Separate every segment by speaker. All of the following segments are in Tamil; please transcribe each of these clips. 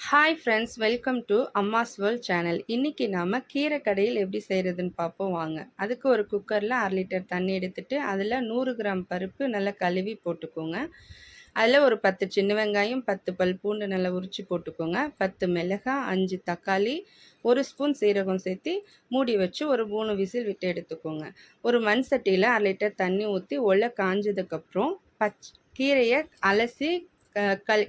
Speaker 1: Hi friends, welcome to அம்மாஸ் world channel. இன்றைக்கி நாம் கீரை கடையில் எப்படி செய்கிறதுன்னு பார்ப்போம் வாங்க. அதுக்கு ஒரு குக்கரில் 1/2 லிட்டர் தண்ணி எடுத்துகிட்டு அதில் 100 கிராம் பருப்பு நல்லா கழுவி போட்டுக்கோங்க. அதில் ஒரு 10 சின்ன வெங்காயம், 10 பல் பூண்டு நல்லா உரித்து போட்டுக்கோங்க. 10 மிளகாய், 5 தக்காளி, 1 ஸ்பூன் சீரகம் சேர்த்து மூடி வச்சு ஒரு 3 விசில் விட்டு எடுத்துக்கோங்க. ஒரு மண் சட்டியில் 1/2 லிட்டர் தண்ணி ஊற்றி ஒலை காஞ்சதுக்கப்புறம் கீரையை அலசி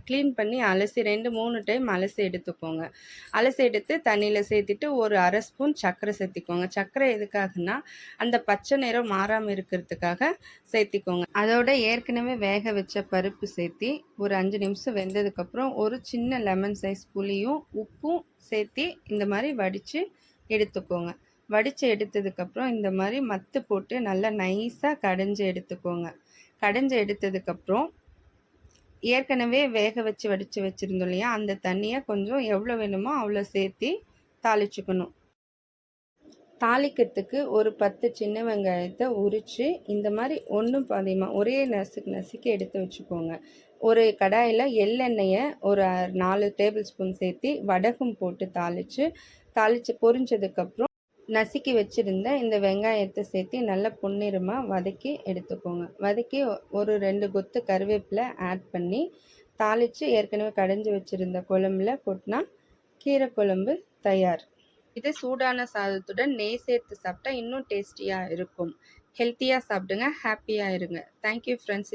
Speaker 1: க்ளீன் பண்ணி அலசி 2-3 டைம் அலசி எடுத்துக்கோங்க. அலசி எடுத்து தண்ணியில் சேர்த்துட்டு ஒரு 1/2 ஸ்பூன் சர்க்கரை சேர்த்திக்கோங்க. சர்க்கரை எதுக்காகனா அந்த பச்சை நிறம் மாறாமல் இருக்கிறதுக்காக சேர்த்திக்கோங்க. அதோட ஏற்கனவே வேக வச்ச பருப்பு சேர்த்தி ஒரு 5 நிமிஷம் வெந்ததுக்கப்புறம் ஒரு சின்ன லெமன் சைஸ் புளியும் உப்பும் சேர்த்தி இந்த மாதிரி வடித்து எடுத்துக்கோங்க. வடித்து எடுத்ததுக்கப்புறம் இந்த மாதிரி மத்து போட்டு நல்லா நைஸாக கடைஞ்சி எடுத்துக்கோங்க. கடைஞ்சி எடுத்ததுக்கப்புறம் ஏற்கனவே வேக வச்சு வடித்து வச்சுருந்தோம் இல்லையா, அந்த தண்ணியை கொஞ்சம் எவ்வளோ வேணுமோ அவ்வளோ சேர்த்தி தாளிச்சுக்கணும். தாளிக்கிறதுக்கு ஒரு 10 சின்ன வெங்காயத்தை உரித்து இந்த மாதிரி ஒன்றும் பாதியமாக ஒரே நசுக்கி எடுத்து வச்சுக்கோங்க. ஒரு கடாயில் எள்ளெண்ணெயை ஒரு 4 டேபிள் ஸ்பூன் சேர்த்தி வடகம் போட்டு தாளித்து பொரிஞ்சதுக்கப்புறம் நசுக்கி வச்சுருந்த இந்த வெங்காயத்தை சேர்த்து நல்லா பொன்னிறமாக வதக்கி எடுத்துக்கோங்க. வதக்கி ஒரு 2 கொத்து கருவேப்பிலை ஆட் பண்ணி தாளித்து ஏற்கனவே கடைஞ்சி வச்சுருந்த குழம்புல கொட்டினா கீரை குழம்பு தயார். இது சூடான சாதத்துடன் நெய் சேர்த்து சாப்பிட்டா இன்னும் டேஸ்டியாக இருக்கும். ஹெல்த்தியாக சாப்பிடுங்க, ஹாப்பியாக இருங்க. Thank you friends.